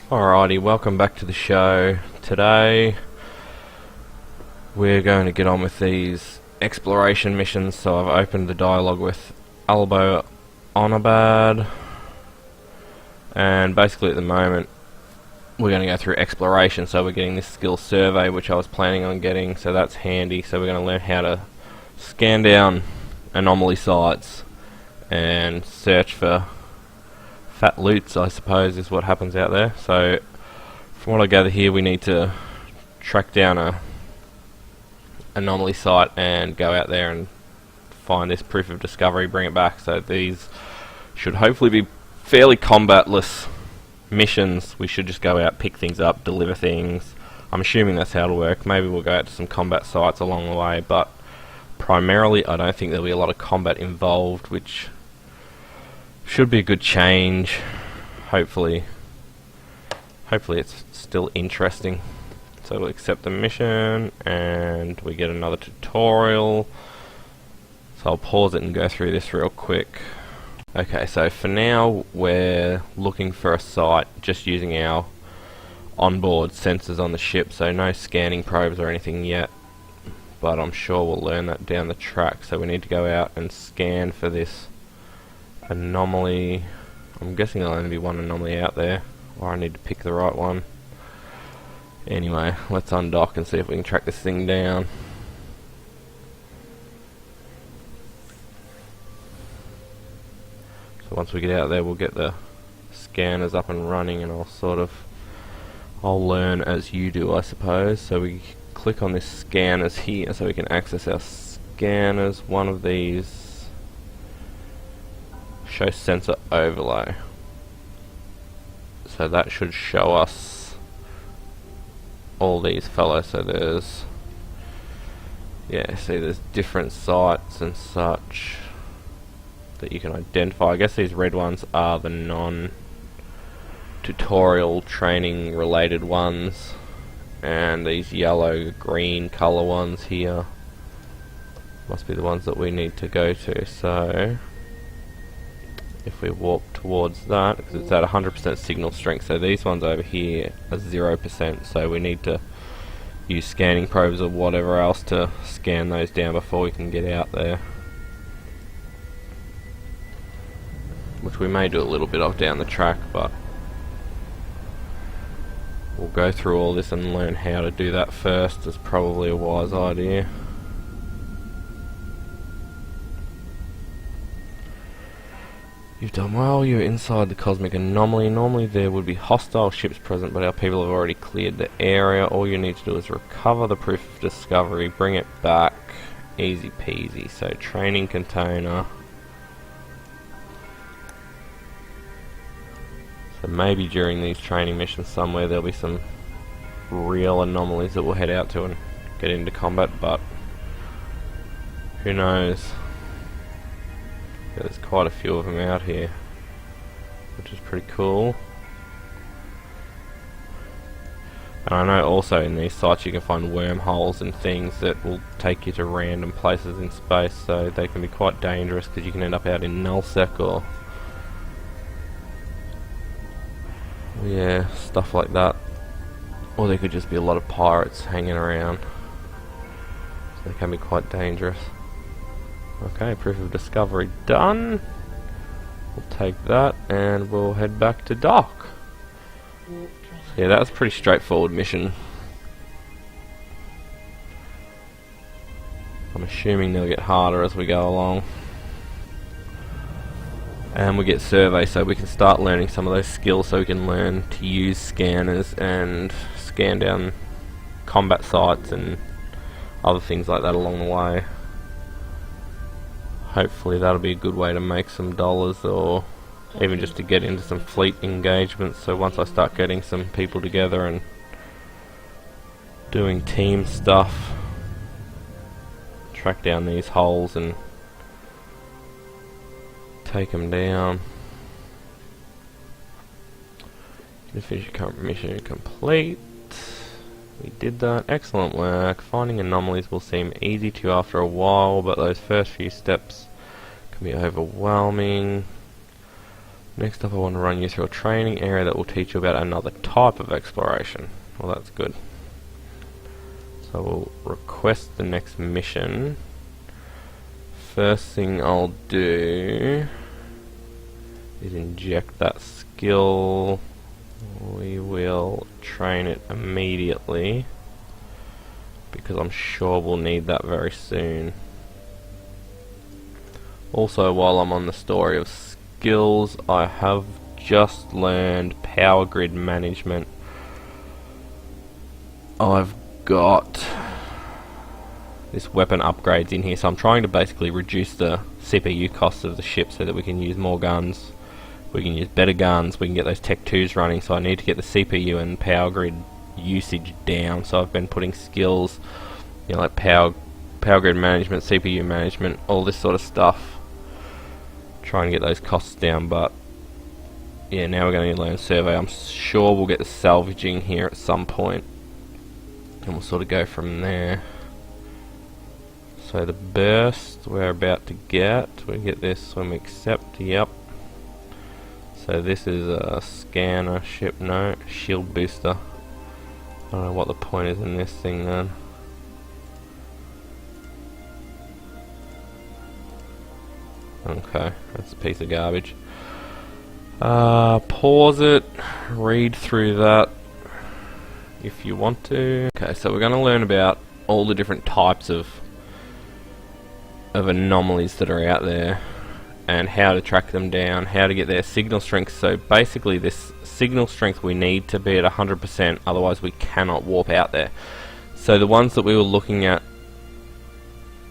Alrighty, welcome back to the show. Today we're going to get on with these exploration missions. So I've opened the dialogue with Albo Onabad, and basically at the moment we're going to go through exploration. So we're getting this skill survey which I was planning on getting, so that's handy. So we're going to learn how to scan down anomaly sites and search for fat loots, I suppose, is what happens out there. So from what I gather here, we need to track down a anomaly site and go out there and find this proof of discovery, bring it back. So these should hopefully be fairly combatless missions. We should just go out, pick things up, deliver things. I'm assuming that's how it'll work. Maybe we'll go out to some combat sites along the way, but primarily I don't think there'll be a lot of combat involved, which should be a good change. Hopefully it's still interesting. So we'll accept the mission and we get another tutorial. So I'll pause it and go through this real quick. Okay, so for now we're looking for a site just using our onboard sensors on the ship, so no scanning probes or anything yet, but I'm sure we'll learn that down the track. So we need to go out and scan for this anomaly. I'm guessing there'll only be one anomaly out there, or I need to pick the right one. Anyway, let's undock and see if we can track this thing down. So once we get out there, we'll get the scanners up and running, and I'll learn as you do, I suppose. So we click on this scanners here so we can access our scanners. One of these show sensor overlay, so that should show us all these fellows. So there's, there's different sites and such that you can identify. I guess these red ones are the non-tutorial training related ones, and these yellow green color ones here must be the ones that we need to go to. So if we walk towards that, because it's at 100% signal strength, so these ones over here are 0%, so we need to use scanning probes or whatever else to scan those down before we can get out there, which we may do a little bit of down the track, but we'll go through all this and learn how to do that first. Is probably a wise idea. You've done well. You're inside the cosmic anomaly. Normally there would be hostile ships present, but our people have already cleared the area. All you need to do is recover the proof of discovery, bring it back. Easy peasy. So training container. So maybe during these training missions somewhere there'll be some real anomalies that we'll head out to and get into combat, but who knows. Yeah, there's quite a few of them out here, which is pretty cool. And I know also in these sites you can find wormholes and things that will take you to random places in space, so they can be quite dangerous because you can end up out in nullsec or stuff like that. Or there could just be a lot of pirates hanging around, so they can be quite dangerous. Okay, proof of discovery done. We'll take that and we'll head back to dock. So yeah, that was a pretty straightforward mission. I'm assuming they'll get harder as we go along. And we get survey, so we can start learning some of those skills, so we can learn to use scanners and scan down combat sites and other things like that along the way. Hopefully that'll be a good way to make some dollars, or even just to get into some fleet engagements. So once I start getting some people together and doing team stuff, track down these holes and take them down. Finish your current mission complete. We did that. Excellent work. Finding anomalies will seem easy to you after a while, but those first few steps can be overwhelming. Next up I want to run you through a training area that will teach you about another type of exploration. Well, that's good. So we'll request the next mission. First thing I'll do is inject that skill. We will train it immediately because I'm sure we'll need that very soon. Also, while I'm on the story of skills, I have just learned power grid management. I've got this weapon upgrades in here, so I'm trying to basically reduce the CPU costs of the ship so that we can use more guns, we can use better guns, we can get those Tech 2s running. So I need to get the CPU and power grid usage down, so I've been putting skills, you know, like power grid management, CPU management, all this sort of stuff, try and get those costs down. But yeah, now we're going to learn survey. I'm sure we'll get the salvaging here at some point, and we'll sort of go from there. So the burst we're about to get, we get this when we accept, yep. So this is a scanner ship, no, shield booster. I don't know what the point is in this thing then. Okay, that's a piece of garbage. Pause it, read through that if you want to. Okay, so we're going to learn about all the different types of anomalies that are out there and how to track them down, how to get their signal strength. So basically this signal strength we need to be at 100%, otherwise we cannot warp out there. So the ones that we were looking at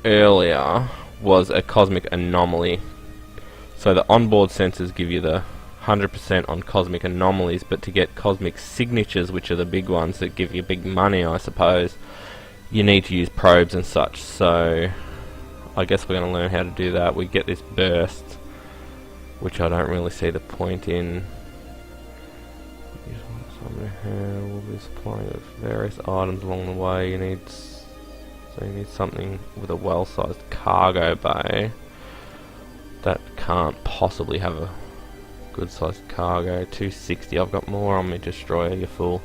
earlier was a cosmic anomaly. So the onboard sensors give you the 100% on cosmic anomalies, but to get cosmic signatures, which are the big ones that give you big money, I suppose, you need to use probes and such. So I guess we're going to learn how to do that. We get this burst, which I don't really see the point in. We'll be supplying with various items along the way. You need something with a well-sized cargo bay. That can't possibly have a good-sized cargo. 260. I've got more on me, destroyer. You fool.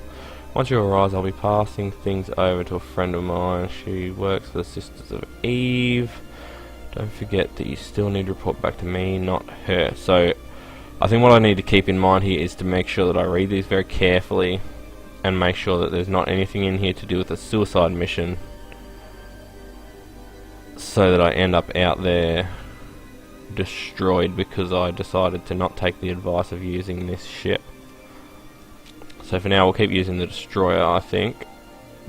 Once you arrive, I'll be passing things over to a friend of mine. She works for the Sisters of Eve. Don't forget that you still need to report back to me, not her. So I think what I need to keep in mind here is to make sure that I read these very carefully and make sure that there's not anything in here to do with a suicide mission, so that I end up out there destroyed because I decided to not take the advice of using this ship. So for now we'll keep using the destroyer, I think,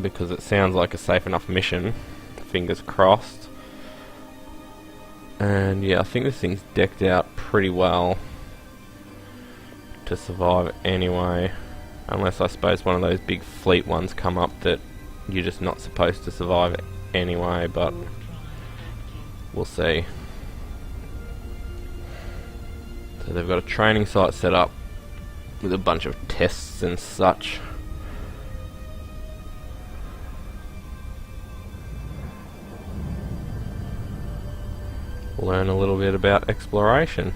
because it sounds like a safe enough mission. Fingers crossed. And yeah, I think this thing's decked out pretty well to survive anyway, unless I suppose one of those big fleet ones come up that you're just not supposed to survive anyway, but we'll see. So they've got a training site set up with a bunch of tests and such. Learn a little bit about exploration.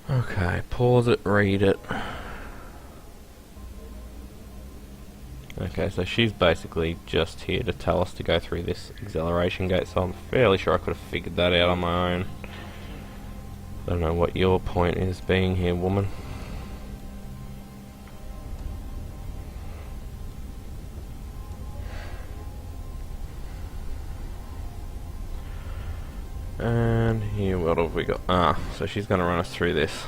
Okay, pause it, read it. Okay, so she's basically just here to tell us to go through this acceleration gate, so I'm fairly sure I could have figured that out on my own. I don't know what your point is being here, woman. And here, what have we got? So she's going to run us through this.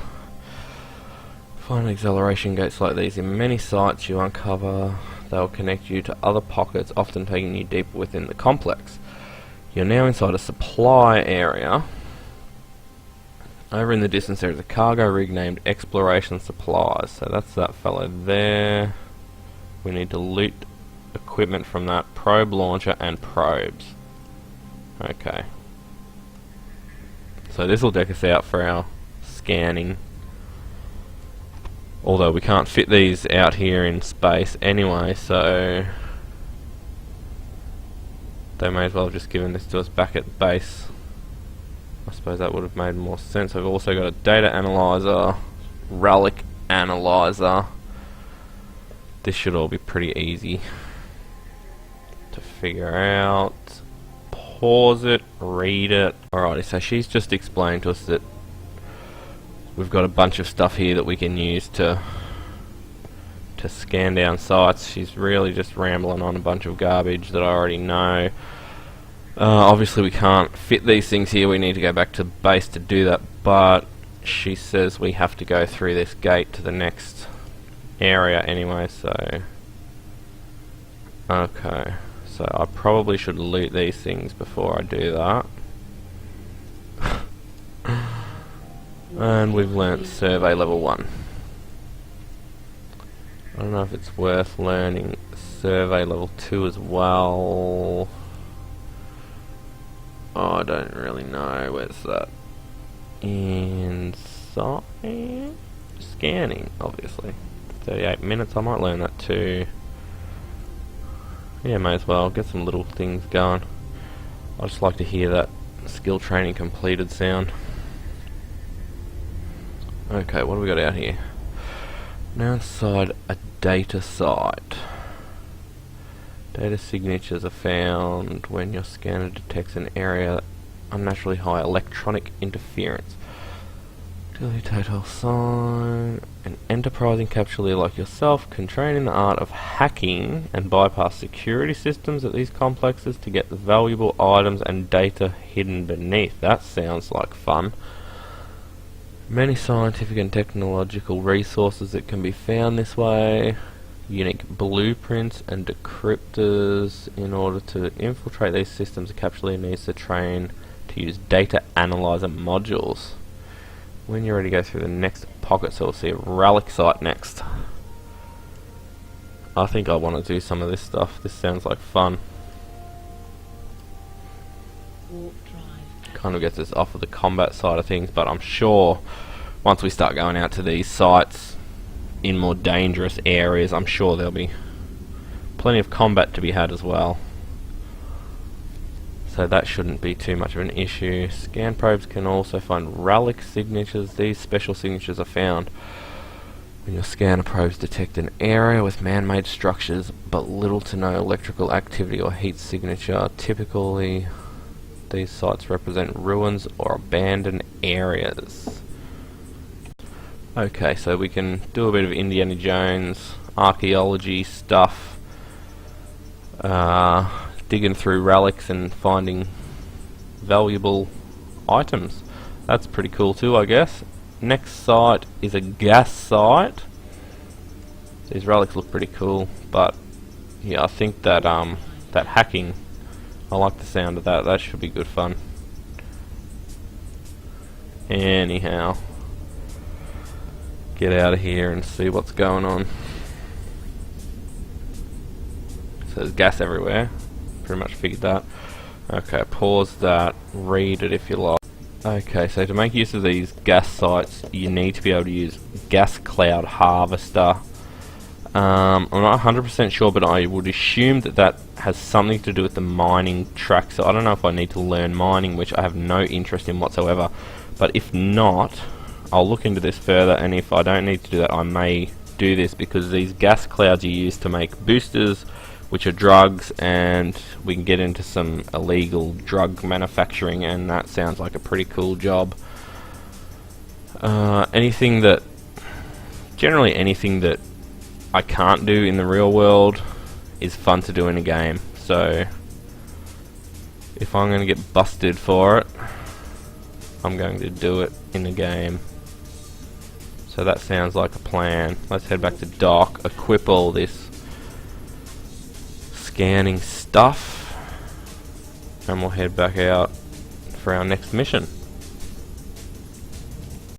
Find acceleration gates like these in many sites you uncover. They'll connect you to other pockets, often taking you deeper within the complex. You're now inside a supply area. Over in the distance there is a cargo rig named Exploration Supplies. So that's that fellow there. We need to loot equipment from that. Probe launcher and probes. Okay. So this will deck us out for our scanning. Although we can't fit these out here in space anyway, so they may as well have just given this to us back at base. I suppose that would have made more sense. I've also got a data analyzer, relic analyzer. This should all be pretty easy to figure out. Pause it, read it. Alrighty, so she's just explained to us that we've got a bunch of stuff here that we can use to scan down sites. She's really just rambling on a bunch of garbage that I already know. Obviously we can't fit these things here, we need to go back to base to do that, but she says we have to go through this gate to the next area anyway, so okay, so I probably should loot these things before I do that. And we've learnt survey level 1. I don't know if it's worth learning survey level 2 as well. Oh, I don't really know. Where's that? Inside? Scanning, obviously. 38 minutes, I might learn that too. Yeah, may as well. Get some little things going. I just like to hear that skill training completed sound. Okay, what do we got out here? Now inside a data site. Data signatures are found when your scanner detects an area unnaturally high electronic interference. Daily tactile sign. An enterprising capsuleer like yourself can train in the art of hacking and bypass security systems at these complexes to get the valuable items and data hidden beneath. That sounds like fun. Many scientific and technological resources that can be found this way. Unique blueprints and decryptors. In order to infiltrate these systems, the capsuleer needs to train to use data analyzer modules. When you're ready to go through the next pocket, so we'll see a relic site next. I think I want to do some of this stuff. This sounds like fun. Kind of gets us off of the combat side of things, but I'm sure once we start going out to these sites in more dangerous areas, I'm sure there'll be plenty of combat to be had as well. So that shouldn't be too much of an issue. Scan probes can also find relic signatures. These special signatures are found when your scanner probes detect an area with man-made structures but little to no electrical activity or heat signature. Typically, these sites represent ruins or abandoned areas. Okay, so we can do a bit of Indiana Jones archaeology stuff, digging through relics and finding valuable items. That's pretty cool too, I guess. Next site is a gas site. These relics look pretty cool, but yeah, I think that that hacking, I like the sound of that. That should be good fun. Anyhow, get out of here and see what's going on. So there's gas everywhere. Pretty much figured that. Okay, pause that. Read it if you like. Okay, so to make use of these gas sites, you need to be able to use gas cloud harvester. I'm not 100% sure, but I would assume that that has something to do with the mining track. So I don't know if I need to learn mining, which I have no interest in whatsoever. But if not, I'll look into this further, and if I don't need to do that, I may do this, because these gas clouds are used to make boosters, which are drugs, and we can get into some illegal drug manufacturing, and that sounds like a pretty cool job. Generally anything that I can't do in the real world is fun to do in a game, so if I'm going to get busted for it, I'm going to do it in the game. So that sounds like a plan. Let's head back to dock, equip all this scanning stuff, and we'll head back out for our next mission.